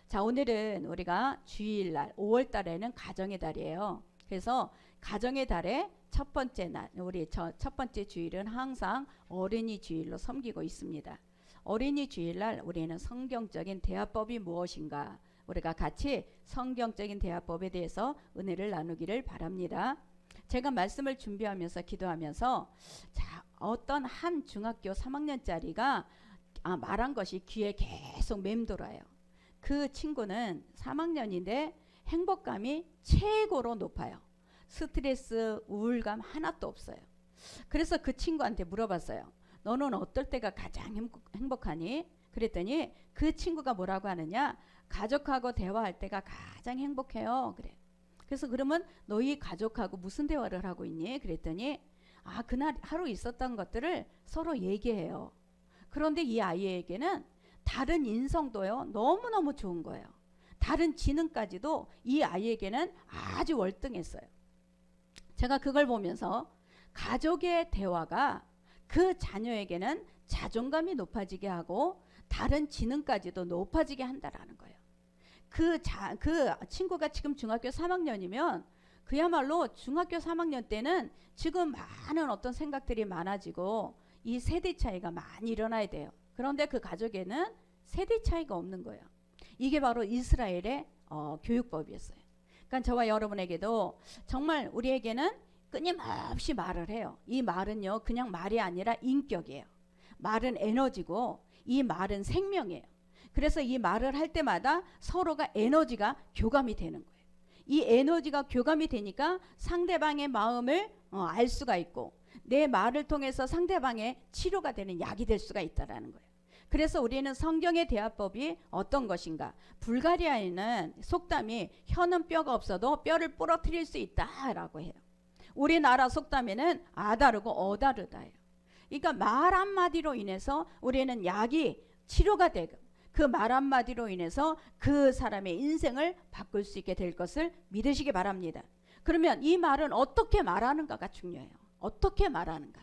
자, 오늘은 우리가 주일날 5월 달에는 가정의 달이에요. 그래서 가정의 달의 첫 번째 날, 우리 첫 번째 주일은 항상 어린이 주일로 섬기고 있습니다. 어린이 주일날 우리는 성경적인 대화법이 무엇인가, 우리가 같이 성경적인 대화법에 대해서 은혜를 나누기를 바랍니다. 제가 말씀을 준비하면서 기도하면서 자, 어떤 한 중학교 3학년짜리가 말한 것이 귀에 계속 맴돌아요. 그 친구는 3학년인데 행복감이 최고로 높아요. 스트레스, 우울감 하나도 없어요. 그래서 그 친구한테 물어봤어요. 너는 어떨 때가 가장 행복하니? 그랬더니 그 친구가 뭐라고 하느냐? 가족하고 대화할 때가 가장 행복해요. 그래. 그래서 그러면 너희 가족하고 무슨 대화를 하고 있니? 그랬더니 그날 하루 있었던 것들을 서로 얘기해요. 그런데 이 아이에게는 다른 인성도요, 너무너무 좋은 거예요. 다른 지능까지도 이 아이에게는 아주 월등했어요. 제가 그걸 보면서 가족의 대화가 그 자녀에게는 자존감이 높아지게 하고 다른 지능까지도 높아지게 한다라는 거예요. 그 친구가 지금 중학교 3학년이면 그야말로 중학교 3학년 때는 지금 많은 어떤 생각들이 많아지고 이 세대 차이가 많이 일어나야 돼요. 그런데 그 가족에는 세대 차이가 없는 거예요. 이게 바로 이스라엘의 교육법이었어요. 그러니까 저와 여러분에게도 정말 우리에게는 끊임없이 말을 해요. 이 말은요, 그냥 말이 아니라 인격이에요. 말은 에너지고 이 말은 생명이에요. 그래서 이 말을 할 때마다 서로가 에너지가 교감이 되는 거예요. 이 에너지가 교감이 되니까 상대방의 마음을 알 수가 있고 내 말을 통해서 상대방의 치료가 되는 약이 될 수가 있다라는 거예요. 그래서 우리는 성경의 대화법이 어떤 것인가? 불가리아에는 속담이 혀는 뼈가 없어도 뼈를 부러뜨릴 수 있다라고 해요. 우리나라 속담에는 아다르고 어다르다예요. 그러니까 말 한마디로 인해서 우리는 약이 치료가 되고 그 말 한마디로 인해서 그 사람의 인생을 바꿀 수 있게 될 것을 믿으시기 바랍니다. 그러면 이 말은 어떻게 말하는가가 중요해요. 어떻게 말하는가?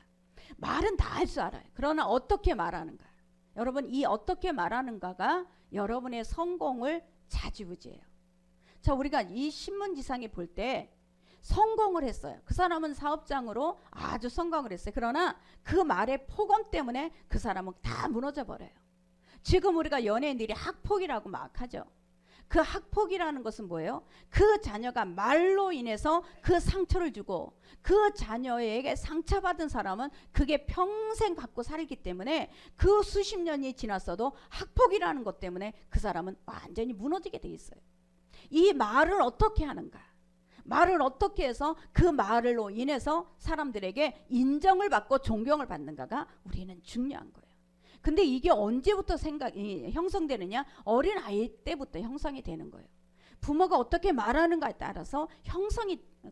말은 다 할 수 알아요. 그러나 어떻게 말하는가? 여러분, 이 어떻게 말하는가가 여러분의 성공을 좌지우지해요. 자, 우리가 이 신문지상에 볼 때 성공을 했어요. 그 사람은 사업장으로 아주 성공을 했어요. 그러나 그 말의 폭언 때문에 그 사람은 다 무너져 버려요. 지금 우리가 연예인들이 학폭이라고 막 하죠. 그 학폭이라는 것은 뭐예요? 그 자녀가 말로 인해서 그 상처를 주고 그 자녀에게 상처받은 사람은 그게 평생 갖고 살기 때문에 그 수십 년이 지났어도 학폭이라는 것 때문에 그 사람은 완전히 무너지게 돼 있어요. 이 말을 어떻게 하는가? 말을 어떻게 해서 그 말로 인해서 사람들에게 인정을 받고 존경을 받는가가 우리는 중요한 거예요. 근데 이게 언제부터 형성되느냐? 어린 아이 때부터 형성이 되는 거예요. 부모가 어떻게 말하는가에 따라서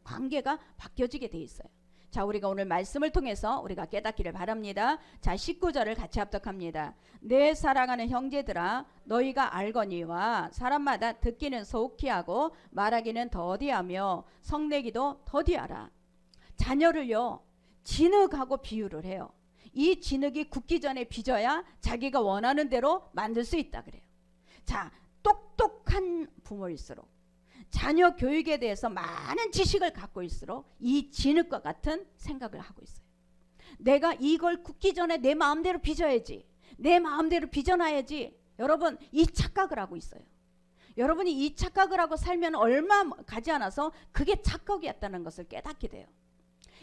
관계가 바뀌어지게 돼 있어요. 자, 우리가 오늘 말씀을 통해서 우리가 깨닫기를 바랍니다. 자, 19절을 같이 합독합니다. 내 사랑하는 형제들아, 너희가 알거니와 사람마다 듣기는 속히 하고 말하기는 더디하며 성내기도 더디하라. 자녀를요, 진흙하고 비유를 해요. 이 진흙이 굳기 전에 빚어야 자기가 원하는 대로 만들 수 있다 그래요. 자, 똑똑한 부모일수록 자녀 교육에 대해서 많은 지식을 갖고 있을수록 이 진흙과 같은 생각을 하고 있어요. 내가 이걸 굳기 전에 내 마음대로 빚어야지, 내 마음대로 빚어놔야지. 여러분, 이 착각을 하고 있어요. 여러분이 이 착각을 하고 살면 얼마 가지 않아서 그게 착각이었다는 것을 깨닫게 돼요.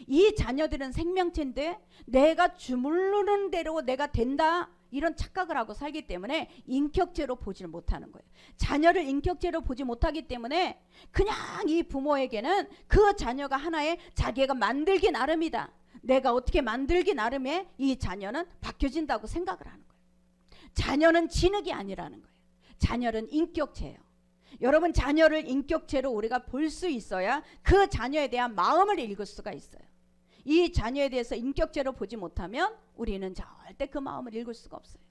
이 자녀들은 생명체인데 내가 주무르는 대로 내가 된다, 이런 착각을 하고 살기 때문에 인격체로 보지를 못하는 거예요. 자녀를 인격체로 보지 못하기 때문에 그냥 이 부모에게는 그 자녀가 하나의 자기가 만들기 나름이다, 내가 어떻게 만들기 나름에 이 자녀는 바뀌어진다고 생각을 하는 거예요. 자녀는 진흙이 아니라는 거예요. 자녀는 인격체예요. 여러분, 자녀를 인격체로 우리가 볼 수 있어야 그 자녀에 대한 마음을 읽을 수가 있어요. 이 자녀에 대해서 인격체로 보지 못하면 우리는 절대 그 마음을 읽을 수가 없어요.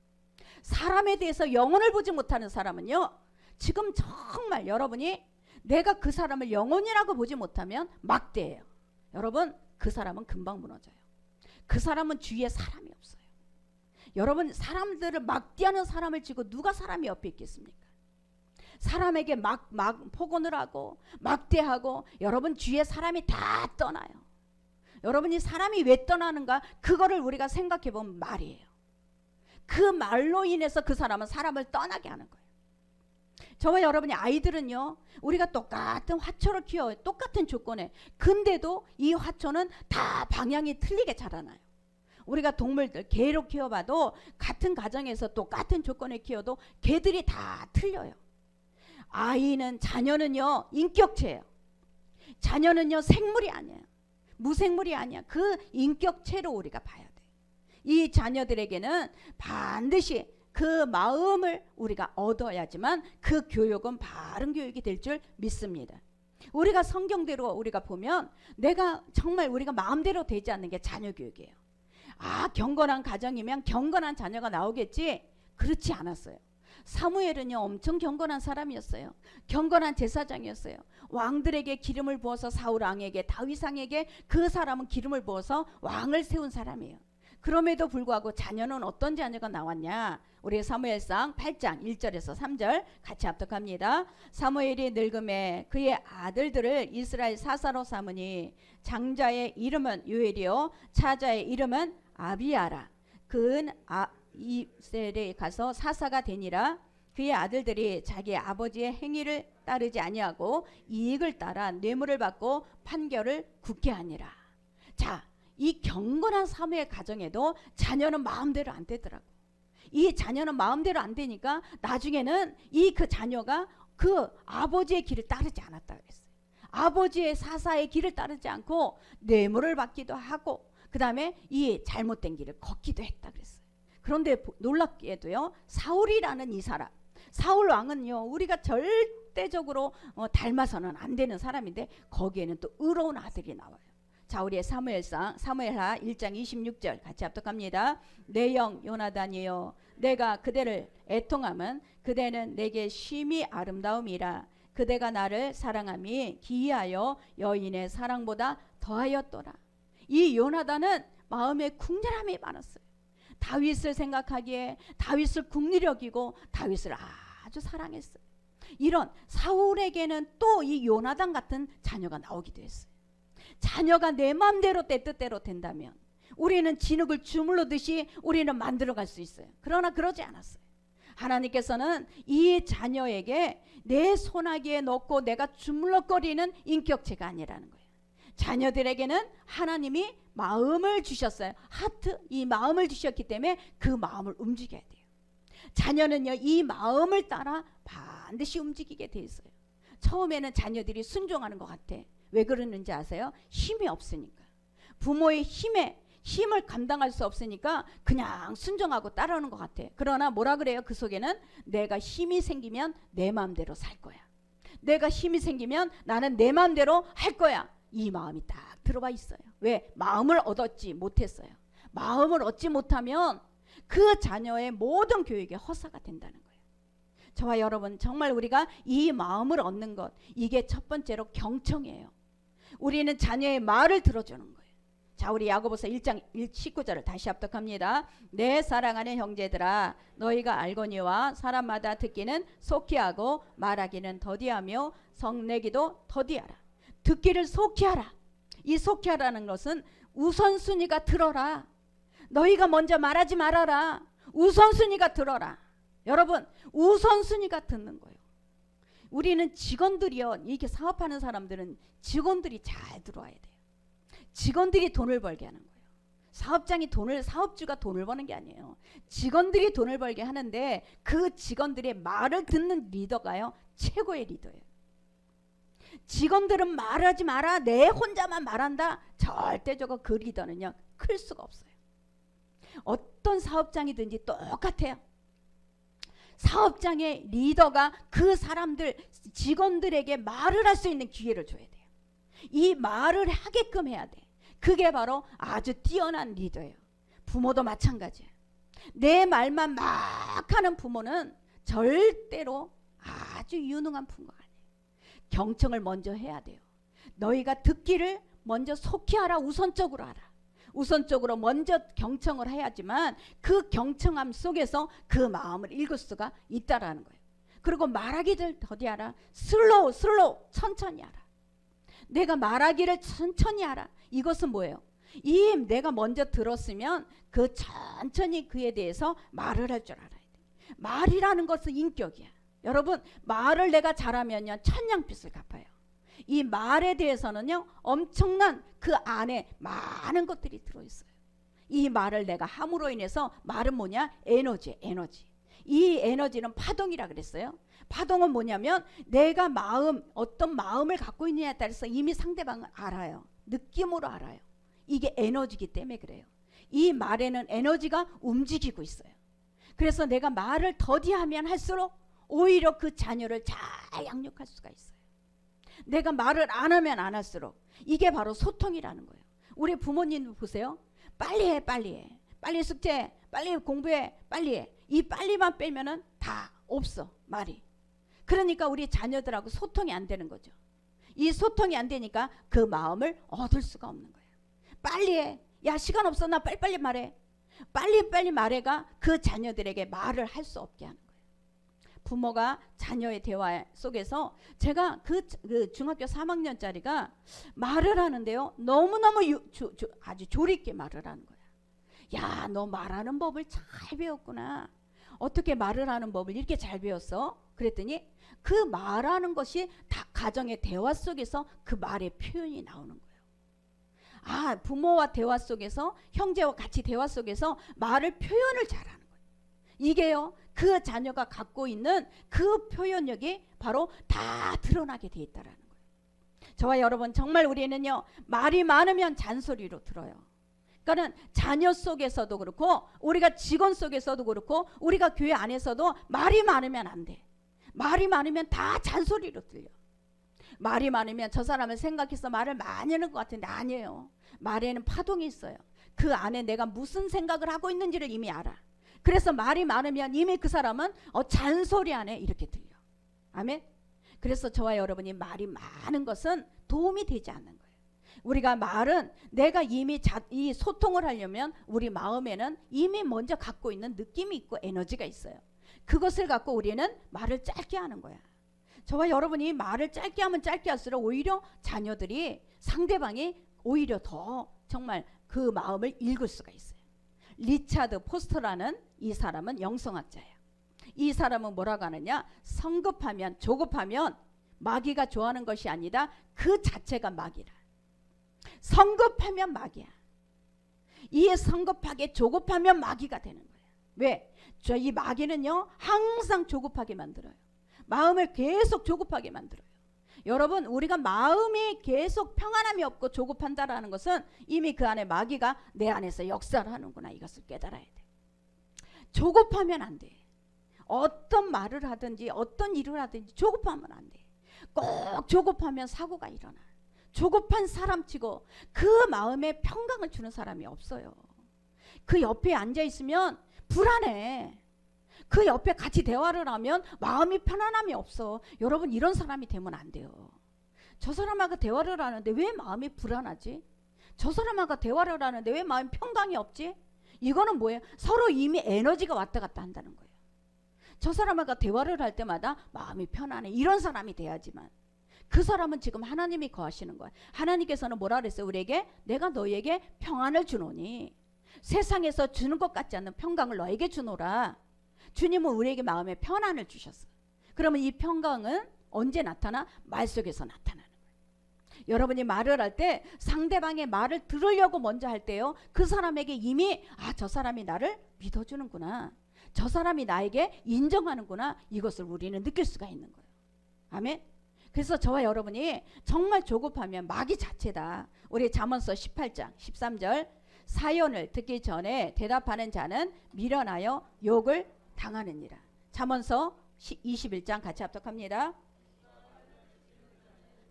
사람에 대해서 영혼을 보지 못하는 사람은요, 지금 정말 여러분이 내가 그 사람을 영혼이라고 보지 못하면 막대예요. 여러분, 그 사람은 금방 무너져요. 그 사람은 주위에 사람이 없어요. 여러분, 사람들을 막대하는 사람을 지고 누가 사람이 옆에 있겠습니까? 사람에게 막 폭언을 하고 막대하고 여러분 주위에 사람이 다 떠나요. 여러분이 사람이 왜 떠나는가 그거를 우리가 생각해 보면 말이에요. 그 말로 인해서 그 사람은 사람을 떠나게 하는 거예요. 저와 여러분이 아이들은요, 우리가 똑같은 화초를 키워요. 똑같은 조건에. 근데도 이 화초는 다 방향이 틀리게 자라나요. 우리가 동물들 개로 키워봐도 같은 가정에서 똑같은 조건에 키워도 개들이 다 틀려요. 아이는, 자녀는요 인격체예요. 자녀는요 생물이 아니에요. 무생물이 아니야. 그 인격체로 우리가 봐야 돼. 이 자녀들에게는 반드시 그 마음을 우리가 얻어야지만 그 교육은 바른 교육이 될 줄 믿습니다. 우리가 성경대로 우리가 보면 내가 정말 우리가 마음대로 되지 않는 게 자녀 교육이에요. 아, 경건한 가정이면 경건한 자녀가 나오겠지? 그렇지 않았어요. 사무엘은요 엄청 경건한 사람이었어요. 경건한 제사장이었어요. 왕들에게 기름을 부어서 사울 왕에게, 다윗 왕에게 그 사람은 기름을 부어서 왕을 세운 사람이에요. 그럼에도 불구하고 자녀는 어떤 자녀가 나왔냐? 우리 사무엘상 8장 1절에서 3절 같이 합독합니다. 사무엘이 늙음에 그의 아들들을 이스라엘 사사로 삼으니 장자의 이름은 요엘이요 차자의 이름은 아비야라. 그는 이셀에 가서 사사가 되니라. 그의 아들들이 자기 아버지의 행위를 따르지 아니하고 이익을 따라 뇌물을 받고 판결을 굳게 하니라. 자, 이 경건한 사무엘 가정에도 자녀는 마음대로 안 되더라고. 이 자녀는 마음대로 안 되니까 나중에는 그 자녀가 그 아버지의 길을 따르지 않았다 그랬어요. 아버지의 사사의 길을 따르지 않고 뇌물을 받기도 하고 그 다음에 이 잘못된 길을 걷기도 했다 그랬어요. 그런데 놀랍게도요 사울이라는 이 사람, 사울 왕은요 우리가 절대적으로 닮아서는 안 되는 사람인데 거기에는 또 의로운 아들이 나와요. 자, 우리의 사무엘하 1장 26절 같이 합독합니다. 내 영 요나단이여 내가 그대를 애통함은 그대는 내게 심히 아름다움이라. 그대가 나를 사랑함이 기이하여 여인의 사랑보다 더하였더라. 이 요나단은 마음에 궁절함이 많았어요. 다윗을 생각하기에 다윗을 국리를 여기고 다윗을 아주 사랑했어요. 이런 사울에게는 또 이 요나단 같은 자녀가 나오기도 했어요. 자녀가 내 마음대로 내 뜻대로 된다면 우리는 진흙을 주물르듯이 우리는 만들어갈 수 있어요. 그러나 그러지 않았어요. 하나님께서는 이 자녀에게 내 손아귀에 넣고 내가 주물럭거리는 인격체가 아니라는 거예요. 자녀들에게는 하나님이 마음을 주셨어요. 하트, 이 마음을 주셨기 때문에 그 마음을 움직여야 돼요. 자녀는요 이 마음을 따라 반드시 움직이게 돼 있어요. 처음에는 자녀들이 순종하는 것 같아. 왜 그러는지 아세요? 힘이 없으니까. 부모의 힘을 감당할 수 없으니까 그냥 순종하고 따라오는 것 같아. 그러나 뭐라 그래요? 그 속에는 내가 힘이 생기면 내 마음대로 살 거야. 내가 힘이 생기면 나는 내 마음대로 할 거야. 이 마음이 딱 들어와 있어요. 왜? 마음을 얻었지 못했어요. 마음을 얻지 못하면 그 자녀의 모든 교육에 허사가 된다는 거예요. 저와 여러분 정말 우리가 이 마음을 얻는 것, 이게 첫 번째로 경청이에요. 우리는 자녀의 말을 들어주는 거예요. 자, 우리 야고보서 1장 19절을 다시 합독합니다. 내 사랑하는 형제들아 너희가 알거니와 사람마다 듣기는 속히 하고 말하기는 더디하며 성내기도 더디하라. 듣기를 속히 하라. 이 속히 하라는 것은 우선순위가 들어라. 너희가 먼저 말하지 말아라. 우선순위가 들어라. 여러분 우선순위가 듣는 거예요. 우리는 직원들이요, 이렇게 사업하는 사람들은 직원들이 잘 들어와야 돼요. 직원들이 돈을 벌게 하는 거예요. 사업주가 돈을 버는 게 아니에요. 직원들이 돈을 벌게 하는데 그 직원들의 말을 듣는 리더가요 최고의 리더예요. 직원들은 말하지 마라, 내 혼자만 말한다, 절대적으로 그 리더는요 클 수가 없어요. 어떤 사업장이든지 똑같아요. 사업장의 리더가 그 사람들 직원들에게 말을 할 수 있는 기회를 줘야 돼요. 이 말을 하게끔 해야 돼. 그게 바로 아주 뛰어난 리더예요. 부모도 마찬가지예요. 내 말만 막 하는 부모는 절대로 아주 유능한 부모가 아니에요. 경청을 먼저 해야 돼요. 너희가 듣기를 먼저 속히 하라. 우선적으로 하라. 우선적으로 먼저 경청을 해야지만 그 경청함 속에서 그 마음을 읽을 수가 있다라는 거예요. 그리고 말하기를 더디하라. 슬로우 천천히 하라. 내가 말하기를 천천히 하라. 이것은 뭐예요? 이 내가 먼저 들었으면 그 천천히 그에 대해서 말을 할 줄 알아야 돼. 말이라는 것은 인격이야. 여러분, 말을 내가 잘하면요 천냥빚을 갚아요. 이 말에 대해서는요 엄청난 그 안에 많은 것들이 들어있어요. 이 말을 내가 함으로 인해서, 말은 뭐냐? 에너지. 이 에너지는 파동이라 그랬어요. 파동은 뭐냐면 내가 어떤 마음을 갖고 있느냐에 따라서 이미 상대방을 알아요. 느낌으로 알아요. 이게 에너지기 때문에 그래요. 이 말에는 에너지가 움직이고 있어요. 그래서 내가 말을 더디하면 할수록 오히려 그 자녀를 잘 양육할 수가 있어요. 내가 말을 안 하면 안 할수록, 이게 바로 소통이라는 거예요. 우리 부모님도 보세요. 빨리 해. 빨리 숙제, 빨리 공부해, 빨리 해. 이 빨리만 빼면은 다 없어, 말이. 그러니까 우리 자녀들하고 소통이 안 되는 거죠. 이 소통이 안 되니까 그 마음을 얻을 수가 없는 거예요. 빨리 해. 야, 시간 없어. 나 빨리 말해. 빨리 말해가 그 자녀들에게 말을 할 수 없게 하는 거예요. 부모가 자녀의 대화 속에서, 제가 그 중학교 3학년짜리가 말을 하는데요, 너무너무 아주 조리있게 말을 하는 거야. 야, 너 말하는 법을 잘 배웠구나. 어떻게 말을 하는 법을 이렇게 잘 배웠어? 그랬더니 그 말하는 것이 다 가정의 대화 속에서 그 말의 표현이 나오는 거예요. 아, 부모와 대화 속에서, 형제와 같이 대화 속에서 말을 표현을 잘하는 거예요. 이게요, 그 자녀가 갖고 있는 그 표현력이 바로 다 드러나게 돼 있다라는 거예요. 저와 여러분, 정말 우리는요 말이 많으면 잔소리로 들어요. 그러니까 자녀 속에서도 그렇고, 우리가 직원 속에서도 그렇고, 우리가 교회 안에서도 말이 많으면 안 돼. 말이 많으면 다 잔소리로 들려. 말이 많으면 저 사람을 생각해서 말을 많이 하는 것 같은데 아니에요. 말에는 파동이 있어요. 그 안에 내가 무슨 생각을 하고 있는지를 이미 알아. 그래서 말이 많으면 이미 그 사람은 잔소리 안에 이렇게 들려. 아멘. 그래서 저와 여러분이 말이 많은 것은 도움이 되지 않는 거예요. 우리가 말은 내가 이미 이 소통을 하려면 우리 마음에는 이미 먼저 갖고 있는 느낌이 있고 에너지가 있어요. 그것을 갖고 우리는 말을 짧게 하는 거야. 저와 여러분이 말을 짧게 하면 짧게 할수록 오히려 자녀들이, 상대방이 오히려 더 정말 그 마음을 읽을 수가 있어요. 리차드 포스터라는 이 사람은 영성학자예요. 이 사람은 뭐라고 하느냐? 성급하면, 조급하면 마귀가 좋아하는 것이 아니다. 그 자체가 마귀라. 성급하면 마귀야. 이 성급하게 조급하면 마귀가 되는 거예요. 왜? 이 마귀는요 항상 조급하게 만들어요. 마음을 계속 조급하게 만들어요. 여러분, 우리가 마음이 계속 평안함이 없고 조급한다라는 것은 이미 그 안에 마귀가 내 안에서 역사를 하는구나, 이것을 깨달아야 돼. 조급하면 안 돼. 어떤 말을 하든지 어떤 일을 하든지 조급하면 안 돼. 꼭 조급하면 사고가 일어나. 조급한 사람치고 그 마음에 평강을 주는 사람이 없어요. 그 옆에 앉아있으면 불안해. 그 옆에 같이 대화를 하면 마음이 편안함이 없어. 여러분, 이런 사람이 되면 안 돼요. 저 사람하고 대화를 하는데 왜 마음이 불안하지? 저 사람하고 대화를 하는데 왜 마음이 평강이 없지? 이거는 뭐예요? 서로 이미 에너지가 왔다 갔다 한다는 거예요. 저 사람하고 대화를 할 때마다 마음이 편안해. 이런 사람이 돼야지만. 그 사람은 지금 하나님이 거하시는 거야. 하나님께서는 뭐라 그랬어요? 우리에게 내가 너희에게 평안을 주노니 세상에서 주는 것 같지 않는 평강을 너에게 주노라. 주님은 우리에게 마음에 평안을 주셨어. 그러면 이 평강은 언제 나타나? 말 속에서 나타나는 거예요. 여러분이 말을 할 때 상대방의 말을 들으려고 먼저 할 때요, 그 사람에게 이미 저 사람이 나를 믿어주는구나, 저 사람이 나에게 인정하는구나, 이것을 우리는 느낄 수가 있는 거예요. 아멘. 그래서 저와 여러분이 정말 조급하면 마귀 자체다. 우리 잠언서 18장 13절, 사연을 듣기 전에 대답하는 자는 미련하여 욕을 당하느니라. 잠언서 21장 같이 합독합니다.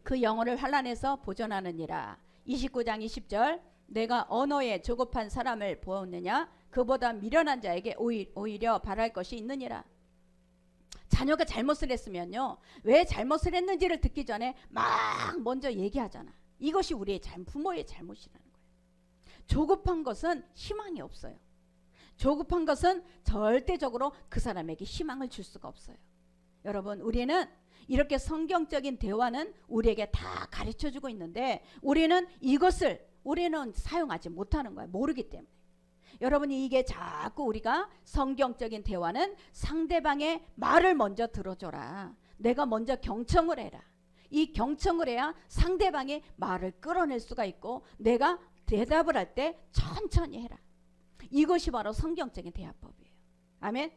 그 영혼을 환난에서 보존하느니라. 29장 20절, 내가 언어에 조급한 사람을 보았느냐? 그보다 미련한 자에게 오히려 바랄 것이 있느니라. 자녀가 잘못을 했으면요, 왜 잘못을 했는지를 듣기 전에 막 먼저 얘기하잖아. 이것이 우리의 부모의 잘못이라는 거예요. 조급한 것은 희망이 없어요. 조급한 것은 절대적으로 그 사람에게 희망을 줄 수가 없어요. 여러분, 우리는 이렇게 성경적인 대화는 우리에게 다 가르쳐주고 있는데 우리는 우리는 사용하지 못하는 거예요. 모르기 때문에. 여러분이 이게 자꾸 우리가 성경적인 대화는 상대방의 말을 먼저 들어줘라. 내가 먼저 경청을 해라. 이 경청을 해야 상대방의 말을 끌어낼 수가 있고 내가 대답을 할 때 천천히 해라. 이것이 바로 성경적인 대화법이에요. 아멘.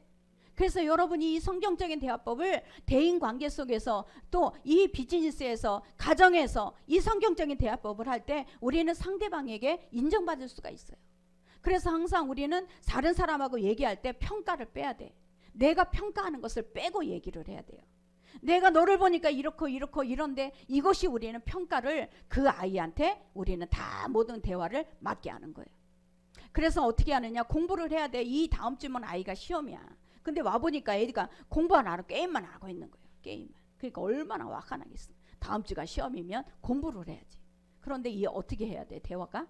그래서 여러분이 이 성경적인 대화법을 대인관계 속에서 또 이 비즈니스에서 가정에서 이 성경적인 대화법을 할 때 우리는 상대방에게 인정받을 수가 있어요. 그래서 항상 우리는 다른 사람하고 얘기할 때 평가를 빼야 돼. 내가 평가하는 것을 빼고 얘기를 해야 돼요. 내가 너를 보니까 이렇고 이런데 이것이 우리는 평가를 그 아이한테 우리는 다 모든 대화를 맡게 하는 거예요. 그래서 어떻게 하느냐, 공부를 해야 돼. 이 다음 주면 아이가 시험이야. 근데 와보니까 애가 공부 안 하고 게임만 하고 있는 거예요. 게임만. 그러니까 얼마나 화가 나겠어. 다음 주가 시험이면 공부를 해야지. 그런데 이 어떻게 해야 돼, 대화가?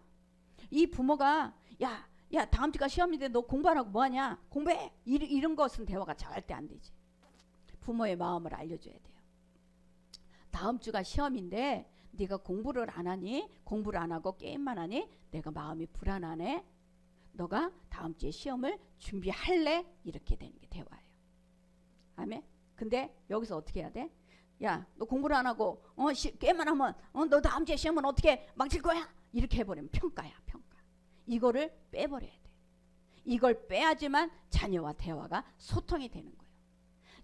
이 부모가 야 다음 주가 시험인데 너 공부 안 하고 뭐하냐, 공부해, 이런 것은 대화가 절대 안 되지. 부모의 마음을 알려줘야 돼요. 다음 주가 시험인데 네가 공부를 안 하니, 공부를 안 하고 게임만 하니 내가 마음이 불안하네. 너가 다음 주에 시험을 준비할래? 이렇게 되는 게 대화예요. 아멘. 근데 여기서 어떻게 해야 돼? 야, 너 공부를 안 하고 게임만 하면 너 다음 주에 시험은 어떻게 망칠 거야? 이렇게 해버리면 평가야, 평가. 이거를 빼버려야 돼. 이걸 빼야지만 자녀와 대화가 소통이 되는 거예요.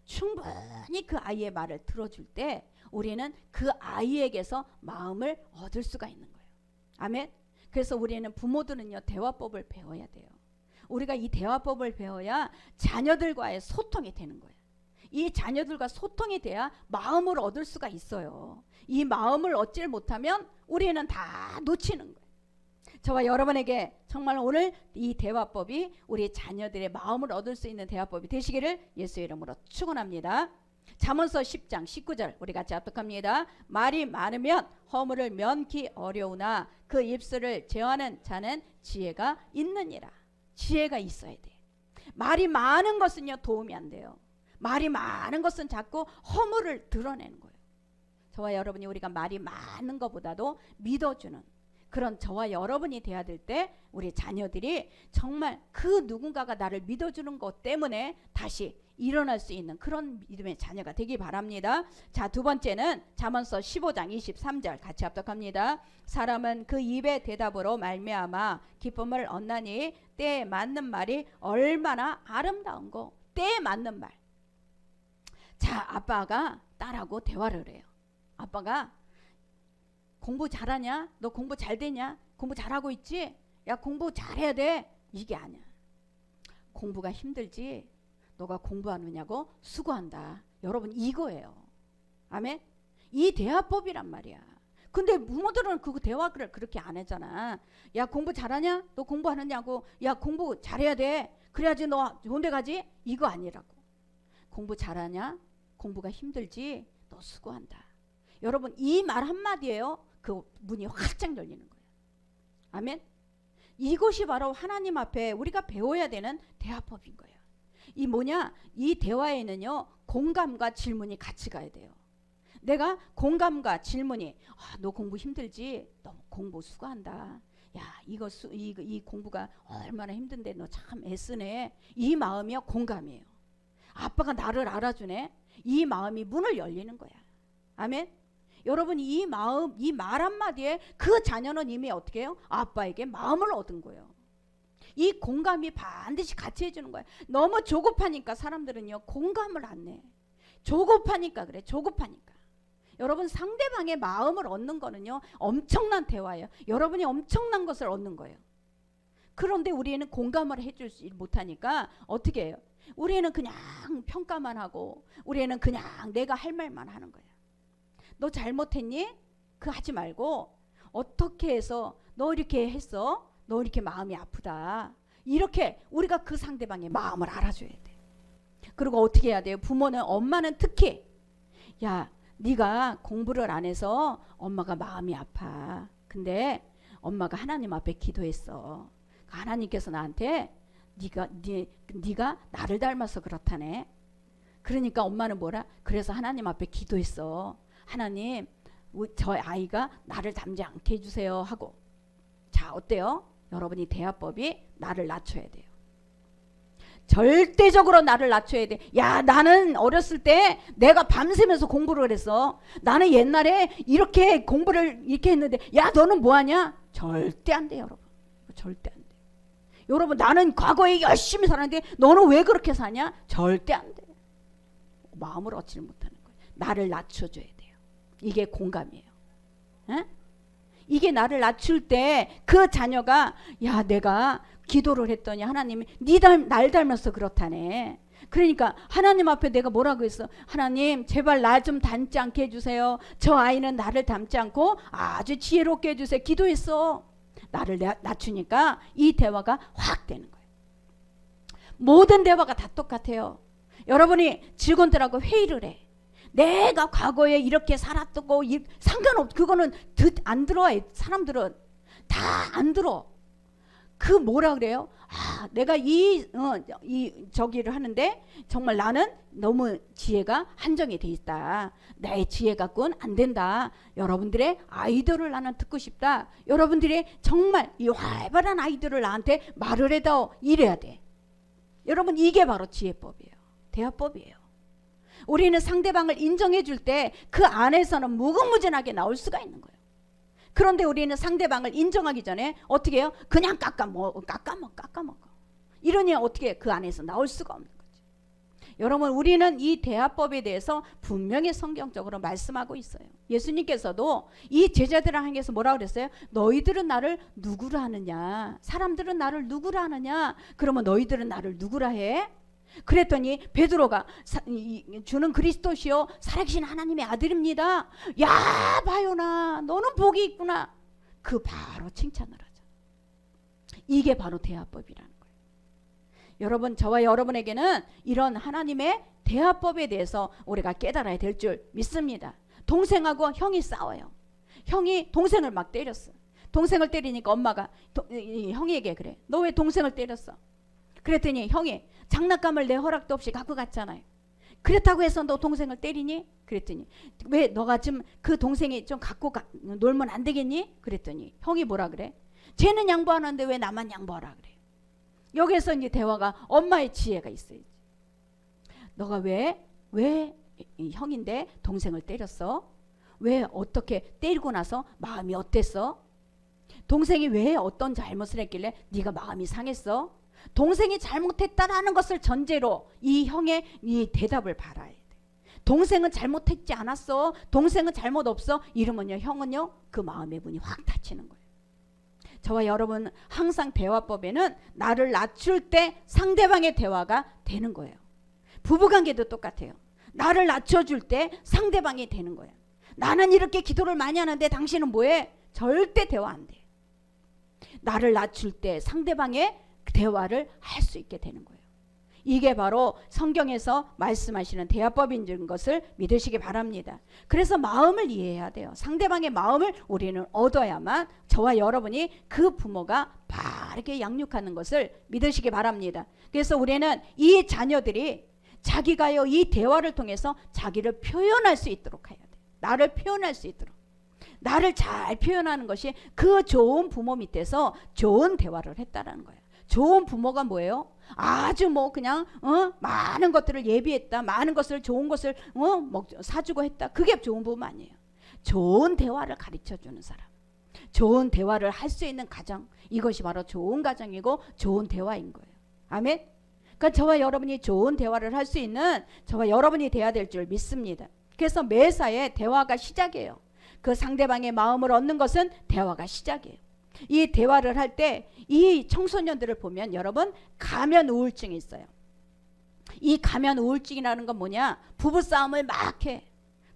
충분히 그 아이의 말을 들어줄 때 우리는 그 아이에게서 마음을 얻을 수가 있는 거예요. 아멘. 그래서 우리는 부모들은요, 대화법을 배워야 돼요. 우리가 이 대화법을 배워야 자녀들과의 소통이 되는 거예요. 이 자녀들과 소통이 돼야 마음을 얻을 수가 있어요. 이 마음을 얻질 못하면 우리는 다 놓치는 거예요. 저와 여러분에게 정말 오늘 이 대화법이 우리 자녀들의 마음을 얻을 수 있는 대화법이 되시기를 예수의 이름으로 축원합니다. 잠언서 10장 19절 우리 같이 합독합니다. 말이 많으면 허물을 면키 어려우나 그 입술을 제어하는 자는 지혜가 있느니라. 지혜가 있어야 돼. 말이 많은 것은요, 도움이 안 돼요. 말이 많은 것은 자꾸 허물을 드러내는 거예요. 저와 여러분이 우리가 말이 많은 것보다도 믿어주는 그런 저와 여러분이 돼야 될 때 우리 자녀들이 정말 그 누군가가 나를 믿어주는 것 때문에 다시 일어날 수 있는 그런 믿음의 자녀가 되기 바랍니다. 자, 두 번째는 잠언서 15장 23절 같이 합독합니다. 사람은 그 입의 대답으로 말미암아 기쁨을 얻나니 때에 맞는 말이 얼마나 아름다운고. 때에 맞는 말. 자, 아빠가 딸하고 대화를 해요. 아빠가 공부 잘하냐? 너 공부 잘 되냐? 공부 잘하고 있지? 야, 공부 잘해야 돼. 이게 아니야. 공부가 힘들지? 너가 공부 안 하냐고? 수고한다. 여러분, 이거예요. 아멘? 이 대화법이란 말이야. 근데 부모들은 그 대화를 그렇게 안 하잖아. 야, 공부 잘하냐? 너 공부 안 하냐고? 야, 공부 잘해야 돼. 그래야지 너 좋은 데 가지? 이거 아니라고. 공부 잘하냐? 공부가 힘들지? 너 수고한다. 여러분, 이 말 한마디예요. 그 문이 활짝 열리는 거예요. 아멘. 이것이 바로 하나님 앞에 우리가 배워야 되는 대화법인 거예요. 이 뭐냐? 이 대화에는요, 공감과 질문이 같이 가야 돼요. 내가 공감과 질문이 너 공부 힘들지? 너 공부 수고한다. 야, 이 공부가 얼마나 힘든데 너 참 애쓰네. 이 마음이요, 공감이에요. 아빠가 나를 알아주네. 이 마음이 문을 열리는 거야. 아멘. 여러분, 이 마음, 이 말 한마디에 그 자녀는 이미 어떻게 해요? 아빠에게 마음을 얻은 거예요. 이 공감이 반드시 같이 해주는 거예요. 너무 조급하니까 사람들은요, 공감을 안 해. 조급하니까 그래. 조급하니까. 여러분, 상대방의 마음을 얻는 거는요, 엄청난 대화예요. 여러분이 엄청난 것을 얻는 거예요. 그런데 우리는 공감을 해주지 못하니까 어떻게 해요? 우리는 그냥 평가만 하고 우리는 그냥 내가 할 말만 하는 거예요. 너 잘못했니? 그거 하지 말고 어떻게 해서 너 이렇게 했어? 너 이렇게 마음이 아프다. 이렇게 우리가 그 상대방의 마음을 알아줘야 돼. 그리고 어떻게 해야 돼요? 부모는, 엄마는 특히 야, 네가 공부를 안 해서 엄마가 마음이 아파. 근데 엄마가 하나님 앞에 기도했어. 하나님께서 나한테 네가 나를 닮아서 그렇다네. 그러니까 엄마는 뭐라? 그래서 하나님 앞에 기도했어. 하나님, 저 아이가 나를 닮지 않게 해주세요 하고. 자, 어때요? 여러분이 대화법이 나를 낮춰야 돼요. 절대적으로 나를 낮춰야 돼. 야, 나는 어렸을 때 내가 밤새면서 공부를 했어. 나는 옛날에 이렇게 공부를 이렇게 했는데, 야, 너는 뭐하냐? 절대 안 돼, 여러분. 절대 안 돼. 여러분, 나는 과거에 열심히 살았는데 너는 왜 그렇게 사냐? 절대 안 돼. 마음을 얻지를 못하는 거예요. 나를 낮춰줘야 돼요. 이게 공감이에요. 에? 이게 나를 낮출 때 그 자녀가, 야, 내가 기도를 했더니 하나님이 날 닮아서 그렇다네. 그러니까 하나님 앞에 내가 뭐라고 했어? 하나님, 제발 나 좀 닮지 않게 해주세요. 저 아이는 나를 닮지 않고 아주 지혜롭게 해주세요. 기도했어. 나를 낮추니까 이 대화가 확 되는 거예요. 모든 대화가 다 똑같아요. 여러분이 직원들하고 회의를 해. 내가 과거에 이렇게 살았고 상관없. 그거는 안 들어. 사람들은 다 안 들어. 그 뭐라 그래요? 아, 내가 저기를 하는데 정말 나는 너무 지혜가 한정이 돼 있다. 나의 지혜 갖고는 안 된다. 여러분들의 아이디어를 나는 듣고 싶다. 여러분들의 정말 이 활발한 아이디어를 나한테 말을 해다오. 이래야 돼. 여러분, 이게 바로 지혜법이에요. 대화법이에요. 우리는 상대방을 인정해 줄 때 그 안에서는 무궁무진하게 나올 수가 있는 거예요. 그런데 우리는 상대방을 인정하기 전에 어떻게 해요? 그냥 깎아먹어. 이러니 어떻게 그 안에서 나올 수가 없는 거죠. 여러분, 우리는 이 대화법에 대해서 분명히 성경적으로 말씀하고 있어요. 예수님께서도 이 제자들을 향해서 뭐라고 그랬어요? 너희들은 나를 누구라 하느냐? 사람들은 나를 누구라 하느냐? 그러면 너희들은 나를 누구라 해? 그랬더니 베드로가 주는 그리스도시요 살아계신 하나님의 아들입니다. 야, 바요나, 너는 복이 있구나. 그 바로 칭찬을 하죠. 이게 바로 대화법이라는 거예요. 여러분, 저와 여러분에게는 이런 하나님의 대화법에 대해서 우리가 깨달아야 될 줄 믿습니다. 동생하고 형이 싸워요. 형이 동생을 막 때렸어. 동생을 때리니까 엄마가 형에게 그래. 너 왜 동생을 때렸어? 그랬더니 형이 장난감을 내 허락도 없이 갖고 갔잖아요. 그렇다고 해서 너 동생을 때리니? 그랬더니 왜 너가 좀 그 동생이 좀 갖고 놀면 안 되겠니? 그랬더니 형이 뭐라 그래? 쟤는 양보하는데 왜 나만 양보하라 그래? 여기서 이제 대화가 엄마의 지혜가 있어야지. 너가 왜 형인데 동생을 때렸어? 왜 어떻게 때리고 나서 마음이 어땠어? 동생이 왜 어떤 잘못을 했길래 네가 마음이 상했어? 동생이 잘못했다라는 것을 전제로 이 형의 이 대답을 받아야 돼. 동생은 잘못했지 않았어. 동생은 잘못 없어. 이러면요, 형은요, 그 마음의 문이 확 닫히는 거예요. 저와 여러분 항상 대화법에는 나를 낮출 때 상대방의 대화가 되는 거예요. 부부관계도 똑같아요. 나를 낮춰줄 때 상대방이 되는 거예요. 나는 이렇게 기도를 많이 하는데 당신은 뭐해? 절대 대화 안 돼. 나를 낮출 때 상대방의 대화를 할 수 있게 되는 거예요. 이게 바로 성경에서 말씀하시는 대화법인 것을 믿으시기 바랍니다. 그래서 마음을 이해해야 돼요. 상대방의 마음을 우리는 얻어야만 저와 여러분이 그 부모가 바르게 양육하는 것을 믿으시기 바랍니다. 그래서 우리는 이 자녀들이 자기가요, 이 대화를 통해서 자기를 표현할 수 있도록 해야 돼요. 나를 표현할 수 있도록. 나를 잘 표현하는 것이 그 좋은 부모 밑에서 좋은 대화를 했다라는 거예요. 좋은 부모가 뭐예요? 아주 뭐 그냥 많은 것들을 예비했다. 많은 것을 좋은 것을 사주고 했다. 그게 좋은 부모 아니에요. 좋은 대화를 가르쳐주는 사람. 좋은 대화를 할 수 있는 가정. 이것이 바로 좋은 가정이고 좋은 대화인 거예요. 아멘. 그러니까 저와 여러분이 좋은 대화를 할 수 있는 저와 여러분이 돼야 될 줄 믿습니다. 그래서 매사에 대화가 시작이에요. 그 상대방의 마음을 얻는 것은 대화가 시작이에요. 이 대화를 할 때 이 청소년들을 보면 여러분 가면 우울증이 있어요. 이 가면 우울증이라는 건 뭐냐? 부부싸움을 막 해.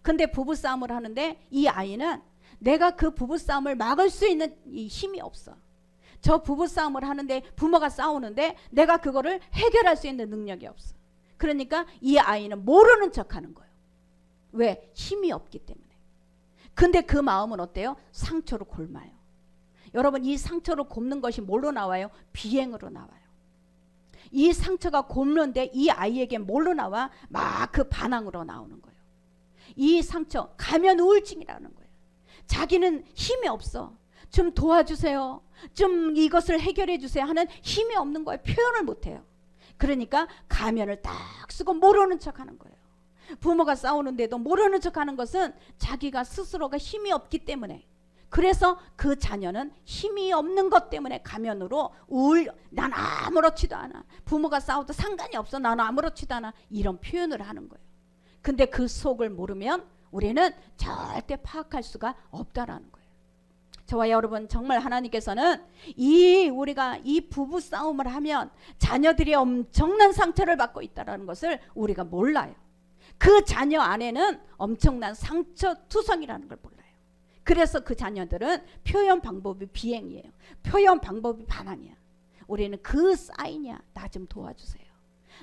근데 부부싸움을 하는데 이 아이는 내가 그 부부싸움을 막을 수 있는 이 힘이 없어. 저 부부싸움을 하는데 부모가 싸우는데 내가 그거를 해결할 수 있는 능력이 없어. 그러니까 이 아이는 모르는 척하는 거예요. 왜? 힘이 없기 때문에. 근데 그 마음은 어때요? 상처로 곪아요. 여러분, 이 상처로 곪는 것이 뭘로 나와요? 비행으로 나와요. 이 상처가 곪는데 이 아이에게 뭘로 나와? 막 그 반항으로 나오는 거예요. 이 상처 가면 우울증이라는 거예요. 자기는 힘이 없어. 좀 도와주세요. 좀 이것을 해결해 주세요 하는 힘이 없는 거예요. 표현을 못해요. 그러니까 가면을 딱 쓰고 모르는 척하는 거예요. 부모가 싸우는데도 모르는 척하는 것은 자기가 스스로가 힘이 없기 때문에, 그래서 그 자녀는 힘이 없는 것 때문에 가면으로 난 아무렇지도 않아. 부모가 싸워도 상관이 없어. 난 아무렇지도 않아. 이런 표현을 하는 거예요. 근데 그 속을 모르면 우리는 절대 파악할 수가 없다라는 거예요. 저와 여러분, 정말 하나님께서는 우리가 이 부부 싸움을 하면 자녀들이 엄청난 상처를 받고 있다는 것을 우리가 몰라요. 그 자녀 안에는 엄청난 상처투성이라는 걸 몰라요. 그래서 그 자녀들은 표현 방법이 비행이에요. 표현 방법이 반항이야. 우리는 그 사인이야. 나 좀 도와주세요.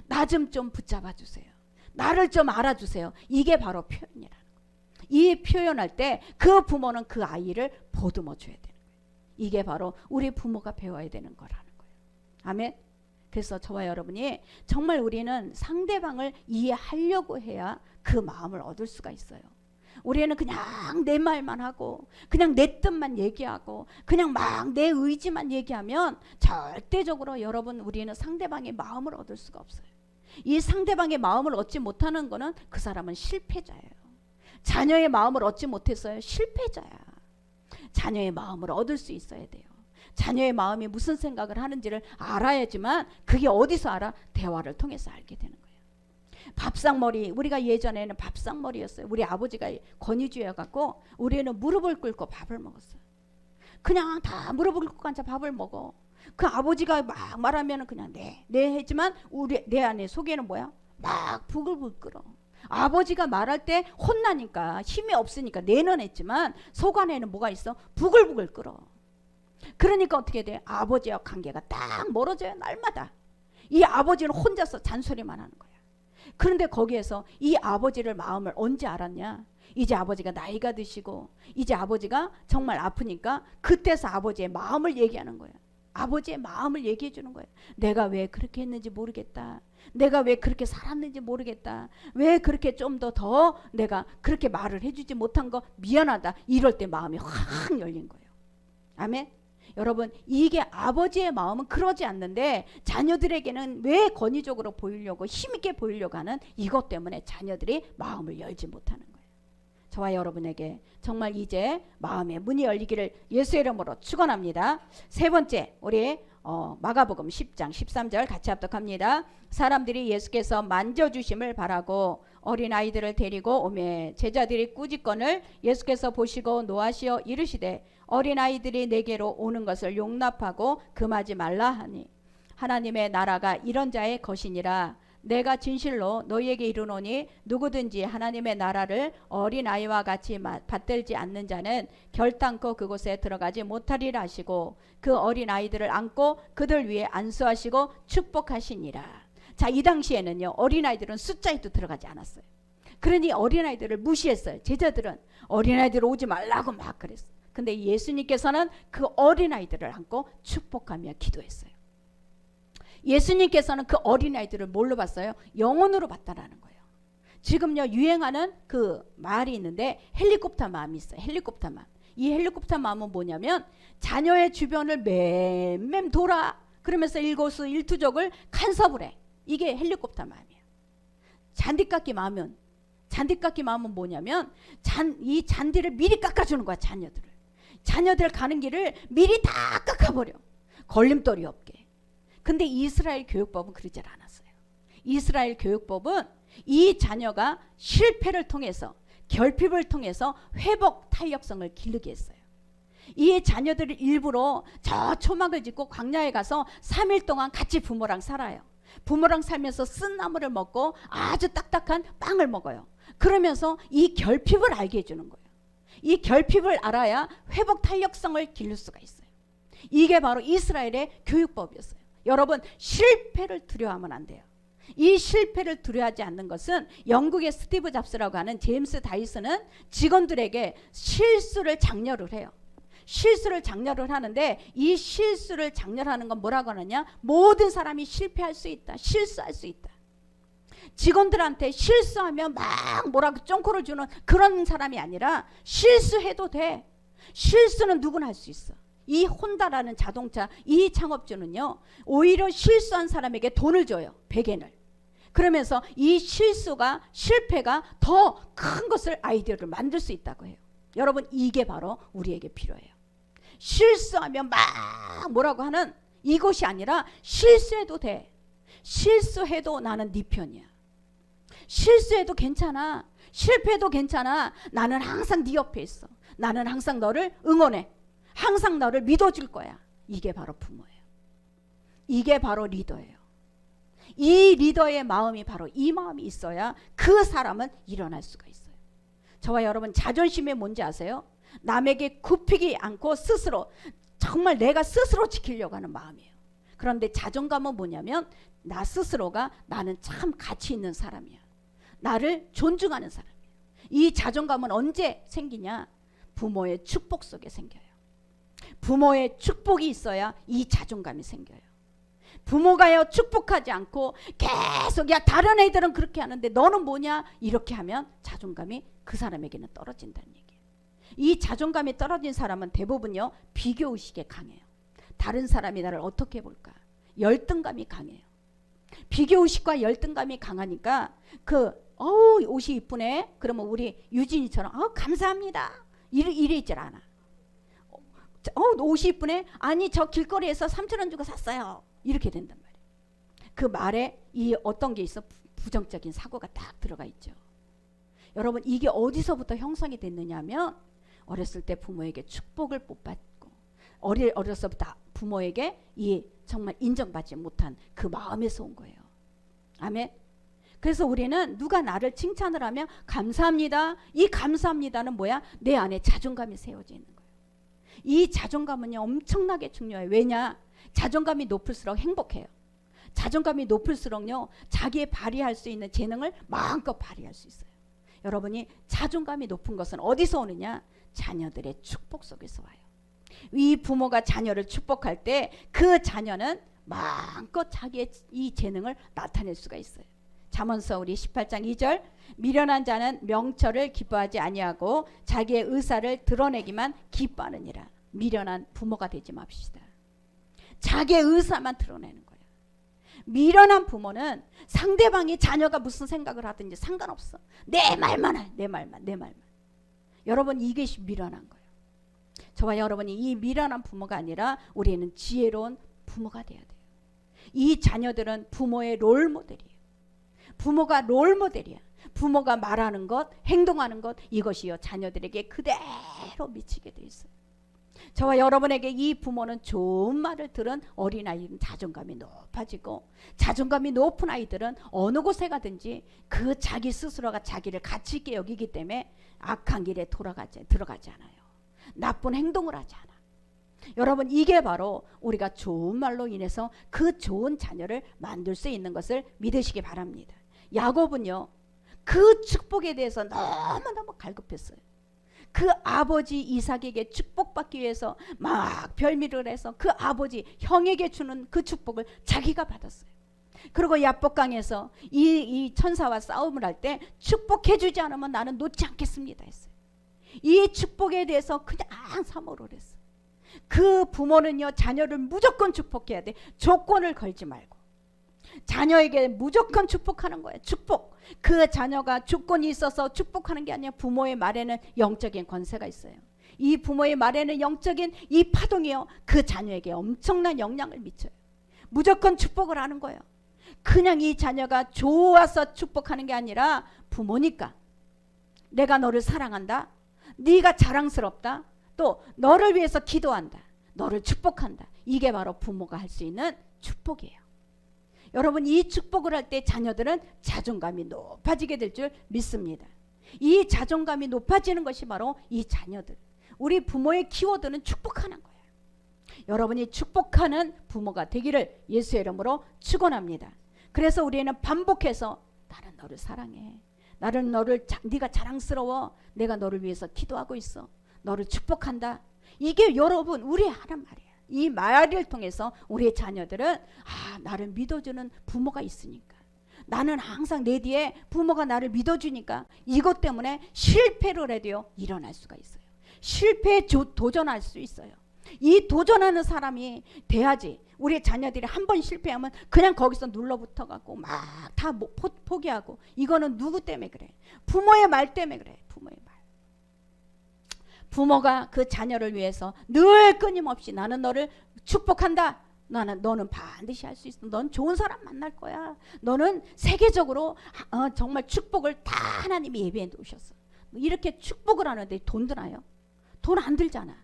나 좀 붙잡아 주세요. 나를 좀 알아주세요. 이게 바로 표현이라는 거예요. 이 표현할 때 그 부모는 그 아이를 보듬어 줘야 되는 거예요. 이게 바로 우리 부모가 배워야 되는 거라는 거예요. 아멘. 그래서 저와 여러분이 정말 우리는 상대방을 이해하려고 해야 그 마음을 얻을 수가 있어요. 우리는 그냥 내 말만 하고 그냥 내 뜻만 얘기하고 그냥 막 내 의지만 얘기하면 절대적으로 여러분, 우리는 상대방의 마음을 얻을 수가 없어요. 이 상대방의 마음을 얻지 못하는 거는 그 사람은 실패자예요. 자녀의 마음을 얻지 못했어요. 실패자야. 자녀의 마음을 얻을 수 있어야 돼요. 자녀의 마음이 무슨 생각을 하는지를 알아야지만, 그게 어디서 알아? 대화를 통해서 알게 되는 거예요. 밥상머리, 우리가 예전에는 밥상머리였어요. 우리 아버지가 권위주의여갖고 우리는 무릎을 꿇고 밥을 먹었어요. 그냥 다 무릎을 꿇고 앉아 밥을 먹어. 그 아버지가 막 말하면 그냥 네 했지만 내 안에 속에는 뭐야? 막 부글부글 끓어. 아버지가 말할 때 혼나니까 힘이 없으니까 내는 했지만 속 안에는 뭐가 있어? 부글부글 끓어. 그러니까 어떻게 돼? 아버지와 관계가 딱 멀어져요. 날마다. 이 아버지는 혼자서 잔소리만 하는 거야. 그런데 거기에서 이 아버지를 마음을 언제 알았냐? 이제 아버지가 나이가 드시고 이제 아버지가 정말 아프니까 그때서 아버지의 마음을 얘기하는 거야. 아버지의 마음을 얘기해 주는 거예요. 내가 왜 그렇게 했는지 모르겠다. 내가 왜 그렇게 살았는지 모르겠다. 왜 그렇게 좀 더 내가 그렇게 말을 해주지 못한 거 미안하다. 이럴 때 마음이 확 열린 거예요. 아멘. 여러분, 이게 아버지의 마음은 그러지 않는데 자녀들에게는 왜 권위적으로 보이려고 힘있게 보이려고 하는 이것 때문에 자녀들이 마음을 열지 못하는 거예요. 저와 여러분에게 정말 이제 마음의 문이 열리기를 예수의 이름으로 축원합니다. 세 번째, 우리 마가복음 10장 13절 같이 합독합니다. 사람들이 예수께서 만져주심을 바라고 어린아이들을 데리고 오매 제자들이 꾸짖건을 예수께서 보시고 노하시어 이르시되 어린아이들이 내게로 오는 것을 용납하고 금하지 말라 하니 하나님의 나라가 이런 자의 것이니라. 내가 진실로 너희에게 이르노니 누구든지 하나님의 나라를 어린아이와 같이 받들지 않는 자는 결단코 그곳에 들어가지 못하리라 하시고 그 어린아이들을 안고 그들 위에 안수하시고 축복하시니라. 자, 이 당시에는요, 어린아이들은 숫자에도 들어가지 않았어요. 그러니 어린아이들을 무시했어요. 제자들은 어린아이들 오지 말라고 막 그랬어요. 근데 예수님께서는 그 어린아이들을 안고 축복하며 기도했어요. 예수님께서는 그 어린아이들을 뭘로 봤어요? 영혼으로 봤다라는 거예요. 지금요, 유행하는 그 말이 있는데 헬리콥터 마음이 있어요. 헬리콥터 마음. 이 헬리콥터 마음은 뭐냐면 자녀의 주변을 맴맴 돌아 그러면서 일거수일투족을 간섭을 해. 이게 헬리콥터 마음이에요. 잔디깎기 마음은 뭐냐면 이 잔디를 미리 깎아주는 거야. 자녀들 가는 길을 미리 다 깎아버려. 걸림돌이 없게. 근데 이스라엘 교육법은 그러지 않았어요. 이스라엘 교육법은 이 자녀가 실패를 통해서, 결핍을 통해서 회복 탄력성을 기르게 했어요. 이 자녀들을 일부러 저 초막을 짓고 광야에 가서 3일 동안 같이 부모랑 살아요. 부모랑 살면서 쓴 나물을 먹고 아주 딱딱한 빵을 먹어요. 그러면서 이 결핍을 알게 해주는 거예요. 이 결핍을 알아야 회복 탄력성을 기를 수가 있어요. 이게 바로 이스라엘의 교육법이었어요. 여러분, 실패를 두려워하면 안 돼요. 이 실패를 두려워하지 않는 것은 영국의 스티브 잡스라고 하는 제임스 다이슨은 직원들에게 실수를 장려를 해요. 실수를 장려를 하는데 이 실수를 장려하는 건 뭐라고 하느냐? 모든 사람이 실패할 수 있다. 실수할 수 있다. 직원들한테 실수하면 막 뭐라고 쫑코를 주는 그런 사람이 아니라 실수해도 돼. 실수는 누구나 할 수 있어. 이 혼다라는 자동차 이 창업주는요, 오히려 실수한 사람에게 돈을 줘요. 100엔을. 그러면서 이 실패가 더 큰 것을 아이디어를 만들 수 있다고 해요. 여러분, 이게 바로 우리에게 필요해요. 실수하면 막 뭐라고 하는 이것이 아니라 실수해도 돼. 실수해도 나는 네 편이야. 실수해도 괜찮아. 실패해도 괜찮아. 나는 항상 네 옆에 있어. 나는 항상 너를 응원해. 항상 너를 믿어줄 거야. 이게 바로 부모예요. 이게 바로 리더예요. 이 리더의 마음이 바로 이 마음이 있어야 그 사람은 일어날 수가 있어요. 저와 여러분, 자존심이 뭔지 아세요? 남에게 굽히지 않고 스스로, 정말 내가 스스로 지키려고 하는 마음이에요. 그런데 자존감은 뭐냐면 나 스스로가 나는 참 가치 있는 사람이야. 나를 존중하는 사람이야. 이 자존감은 언제 생기냐? 부모의 축복 속에 생겨요. 부모의 축복이 있어야 이 자존감이 생겨요. 부모가요 축복하지 않고 계속 야 다른 애들은 그렇게 하는데 너는 뭐냐? 이렇게 하면 자존감이 그 사람에게는 떨어진다는 얘기예요. 이 자존감이 떨어진 사람은 대부분요 비교의식에 강해요. 다른 사람이 나를 어떻게 볼까? 열등감이 강해요. 비교의식과 열등감이 강하니까 옷이 이쁘네. 그러면 우리 유진이처럼 감사합니다. 이러질 않아. 옷이 이쁘네. 아니 저 길거리에서 3,000원 주고 샀어요. 이렇게 된단 말이에요. 그 말에 이 어떤 게 있어? 부정적인 사고가 딱 들어가 있죠. 여러분, 이게 어디서부터 형성이 됐느냐 하면 어렸을 때 부모에게 축복을 못 받고 어렸을부터 부모에게 이 정말 인정받지 못한 그 마음에서 온 거예요. 아멘. 그래서 우리는 누가 나를 칭찬을 하면 감사합니다. 이 감사합니다는 뭐야? 내 안에 자존감이 세워져 있는 거예요. 이 자존감은요 엄청나게 중요해요. 왜냐? 자존감이 높을수록 행복해요. 자존감이 높을수록요 자기의 발휘할 수 있는 재능을 마음껏 발휘할 수 있어요. 여러분이 자존감이 높은 것은 어디서 오느냐? 자녀들의 축복 속에서 와요. 이 부모가 자녀를 축복할 때 그 자녀는 마음껏 자기의 이 재능을 나타낼 수가 있어요. 잠언서 우리 18장 2절, 미련한 자는 명철을 기뻐하지 아니하고 자기의 의사를 드러내기만 기뻐하느니라. 미련한 부모가 되지 맙시다. 자기의 의사만 드러내는 거예요. 미련한 부모는 상대방이 자녀가 무슨 생각을 하든지 상관없어. 내 말만 해. 내 말만. 여러분, 이것이 미련한 거예요. 저와 여러분이 이 미련한 부모가 아니라 우리는 지혜로운 부모가 돼야 돼요. 이 자녀들은 부모의 롤모델이에요. 부모가 롤모델이야. 부모가 말하는 것, 행동하는 것, 이것이요 자녀들에게 그대로 미치게 돼 있어요. 저와 여러분에게 이 부모는 좋은 말을 들은 어린아이는 자존감이 높아지고, 자존감이 높은 아이들은 어느 곳에 가든지 그 자기 스스로가 자기를 가치 있게 여기기 때문에 악한 길에 들어가지 않아요. 나쁜 행동을 하지 않아. 여러분, 이게 바로 우리가 좋은 말로 인해서 그 좋은 자녀를 만들 수 있는 것을 믿으시기 바랍니다. 야곱은요 그 축복에 대해서 너무너무 갈급했어요. 그 아버지 이삭에게 축복받기 위해서 막 별미를 해서 그 아버지 형에게 주는 그 축복을 자기가 받았어요. 그리고 야복강에서 이 천사와 싸움을 할 때 축복해 주지 않으면 나는 놓지 않겠습니다 했어요. 이 축복에 대해서 그냥 사모를 했어요. 그 부모는요 자녀를 무조건 축복해야 돼. 조건을 걸지 말고 자녀에게 무조건 축복하는 거예요. 축복. 그 자녀가 조건이 있어서 축복하는 게 아니라 부모의 말에는 영적인 권세가 있어요. 이 부모의 말에는 영적인 이 파동이요 그 자녀에게 엄청난 영향을 미쳐요. 무조건 축복을 하는 거예요. 그냥 이 자녀가 좋아서 축복하는 게 아니라 부모니까 내가 너를 사랑한다, 네가 자랑스럽다, 또 너를 위해서 기도한다, 너를 축복한다. 이게 바로 부모가 할 수 있는 축복이에요. 여러분, 이 축복을 할 때 자녀들은 자존감이 높아지게 될 줄 믿습니다. 이 자존감이 높아지는 것이 바로 이 자녀들. 우리 부모의 키워드는 축복하는 거예요. 여러분이 축복하는 부모가 되기를 예수의 이름으로 축원합니다. 그래서 우리는 반복해서 나는 너를 사랑해. 네가 자랑스러워. 내가 너를 위해서 기도하고 있어. 너를 축복한다. 이게 여러분 우리 하는 말이에요. 이 말을 통해서 우리의 자녀들은 나를 믿어주는 부모가 있으니까, 나는 항상 내 뒤에 부모가 나를 믿어주니까 이것 때문에 실패를 해도요 일어날 수가 있어요. 실패에 도전할 수 있어요. 이 도전하는 사람이 돼야지. 우리 자녀들이 한 번 실패하면 그냥 거기서 눌러붙어 갖고 막 다 포기하고. 이거는 누구 때문에 그래? 부모의 말 때문에 그래. 부모의 말. 부모가 그 자녀를 위해서 늘 끊임없이 나는 너를 축복한다. 너는 반드시 할 수 있어. 넌 좋은 사람 만날 거야. 너는 세계적으로 정말 축복을 다 하나님이 예비해 놓으셨어. 이렇게 축복을 하는데 돈 드나요? 돈 안 들잖아.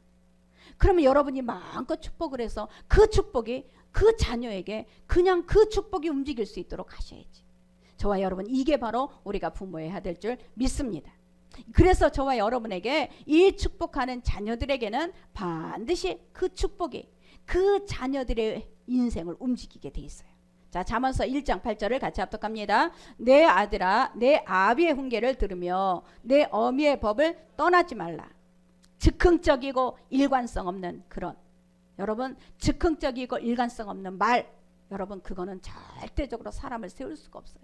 그러면 여러분이 마음껏 축복을 해서 그 축복이 그 자녀에게 그냥 그 축복이 움직일 수 있도록 하셔야지. 저와 여러분, 이게 바로 우리가 부모해야 될 줄 믿습니다. 그래서 저와 여러분에게 이 축복하는 자녀들에게는 반드시 그 축복이 그 자녀들의 인생을 움직이게 돼 있어요. 자, 잠언서 1장 8절을 같이 합독합니다. 내 아들아, 내 아비의 훈계를 들으며 내 어미의 법을 떠나지 말라. 즉흥적이고 일관성 없는 그런, 여러분, 즉흥적이고 일관성 없는 말, 여러분, 그거는 절대적으로 사람을 세울 수가 없어요.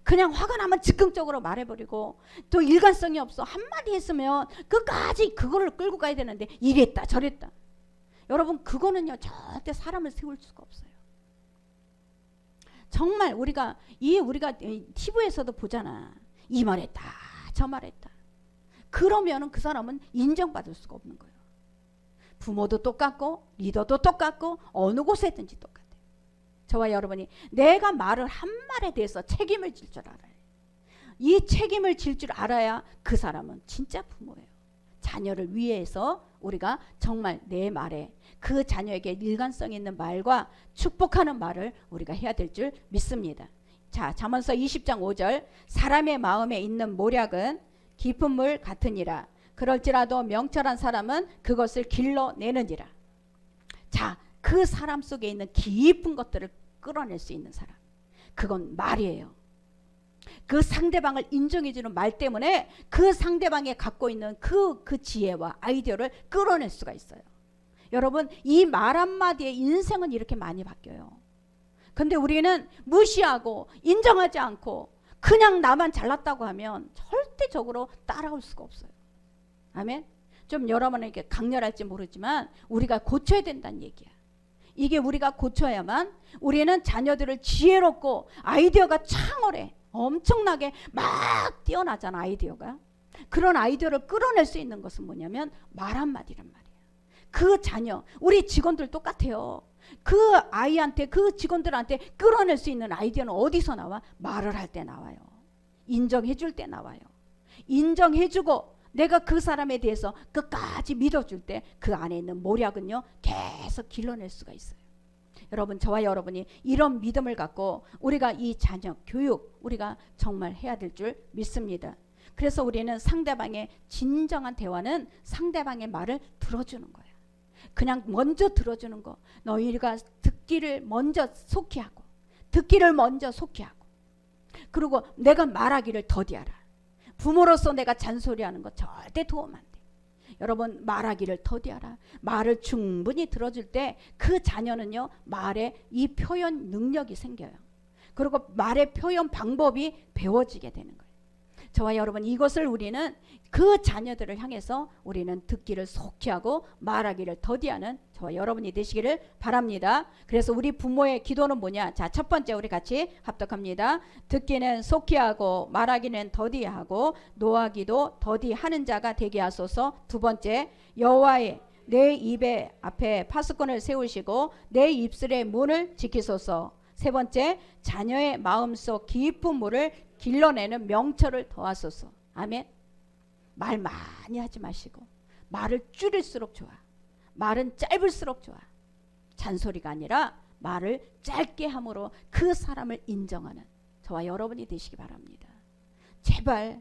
그냥 화가 나면 즉흥적으로 말해버리고, 또 일관성이 없어. 한마디 했으면 끝까지 그거를 끌고 가야 되는데 이랬다 저랬다. 여러분, 그거는요 절대 사람을 세울 수가 없어요. 정말 우리가 TV에서도 보잖아. 이 말했다 저 말했다. 그러면은 그 사람은 인정받을 수가 없는 거예요. 부모도 똑같고 리더도 똑같고 어느 곳에든지 똑같아요. 저와 여러분이 내가 말을 한 말에 대해서 책임을 질 줄 알아요. 이 책임을 질 줄 알아야 그 사람은 진짜 부모예요. 자녀를 위해서 우리가 정말 내 말에 그 자녀에게 일관성 있는 말과 축복하는 말을 우리가 해야 될 줄 믿습니다. 자, 잠언서 20장 5절, 사람의 마음에 있는 모략은 깊은 물 같으니라. 그럴지라도 명철한 사람은 그것을 길러내느니라. 자, 그 사람 속에 있는 깊은 것들을 끌어낼 수 있는 사람, 그건 말이에요. 그 상대방을 인정해주는 말 때문에 그 상대방이 갖고 있는 그 지혜와 아이디어를 끌어낼 수가 있어요. 여러분, 이 말 한마디에 인생은 이렇게 많이 바뀌어요. 근데 우리는 무시하고 인정하지 않고 그냥 나만 잘났다고 하면 절대적으로 따라올 수가 없어요. 아멘. 좀 여러분에게 강렬할지 모르지만 우리가 고쳐야 된다는 얘기야. 이게 우리가 고쳐야만 우리는 자녀들을 지혜롭고, 아이디어가 창월해. 엄청나게 막 뛰어나잖아, 아이디어가. 그런 아이디어를 끌어낼 수 있는 것은 뭐냐면 말 한마디란 말이야. 그 자녀, 우리 직원들 똑같아요. 그 아이한테, 그 직원들한테 끌어낼 수 있는 아이디어는 어디서 나와? 말을 할 때 나와요. 인정해 줄 때 나와요. 인정해주고 내가 그 사람에 대해서 끝까지 믿어줄 때 그 안에 있는 모략은요 계속 길러낼 수가 있어요. 여러분, 저와 여러분이 이런 믿음을 갖고 우리가 이 자녀 교육 우리가 정말 해야 될 줄 믿습니다. 그래서 우리는 상대방의 진정한 대화는 상대방의 말을 들어주는 거야. 그냥 먼저 들어주는 거. 너희가 듣기를 먼저 속히 하고, 듣기를 먼저 속히 하고, 그리고 내가 말하기를 더디하라. 부모로서 내가 잔소리하는 거 절대 도움 안 돼. 여러분, 말하기를 더디하라. 말을 충분히 들어줄 때 그 자녀는요 말에 이 표현 능력이 생겨요. 그리고 말의 표현 방법이 배워지게 되는 거예요. 저와 여러분, 이것을 우리는 그 자녀들을 향해서 우리는 듣기를 속히 하고 말하기를 더디하는 저와 여러분이 되시기를 바랍니다. 그래서 우리 부모의 기도는 뭐냐? 자, 첫 번째 우리 같이 합독합니다. 듣기는 속히 하고 말하기는 더디하고 노하기도 더디하는 자가 되게 하소서. 두 번째, 여호와의 내 입의 앞에 파수꾼을 세우시고 내 입술의 문을 지키소서. 세 번째, 자녀의 마음속 깊은 물을 길러내는 명철을 더하소서. 아멘. 말 많이 하지 마시고 말을 줄일수록 좋아. 말은 짧을수록 좋아. 잔소리가 아니라 말을 짧게 함으로 그 사람을 인정하는 저와 여러분이 되시기 바랍니다. 제발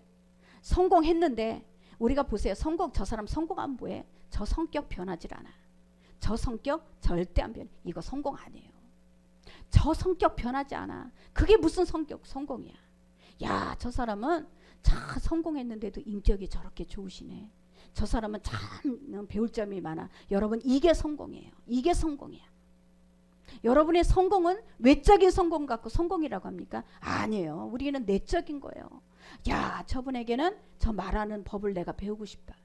성공했는데, 우리가 보세요. 저 사람 성공하면 뭐해? 저 성격 변하질 않아. 저 성격 절대 안 변해. 이거 성공 아니에요. 저 성격 변하지 않아. 그게 무슨 성공이야. 야, 저 사람은 참 성공했는데도 인격이 저렇게 좋으시네. 저 사람은 참 배울 점이 많아. 여러분, 이게 성공이에요. 이게 성공이야. 여러분의 성공은 외적인 성공 갖고 성공이라고 합니까? 아니에요. 우리는 내적인 거예요. 야, 저분에게는 저 말하는 법을 내가 배우고 싶다.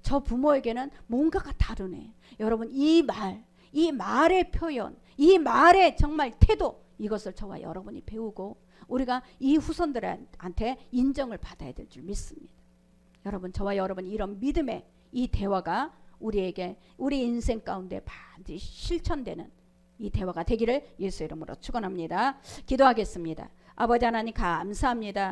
저 부모에게는 뭔가가 다르네. 여러분, 이 말의 표현, 이 말의 정말 태도, 이것을 저와 여러분이 배우고 우리가 이 후손들한테 인정을 받아야 될 줄 믿습니다. 여러분, 저와 여러분 이런 믿음의 이 대화가 우리에게 우리 인생 가운데 반드시 실천되는 이 대화가 되기를 예수 이름으로 축원합니다. 기도하겠습니다. 아버지 하나님 감사합니다.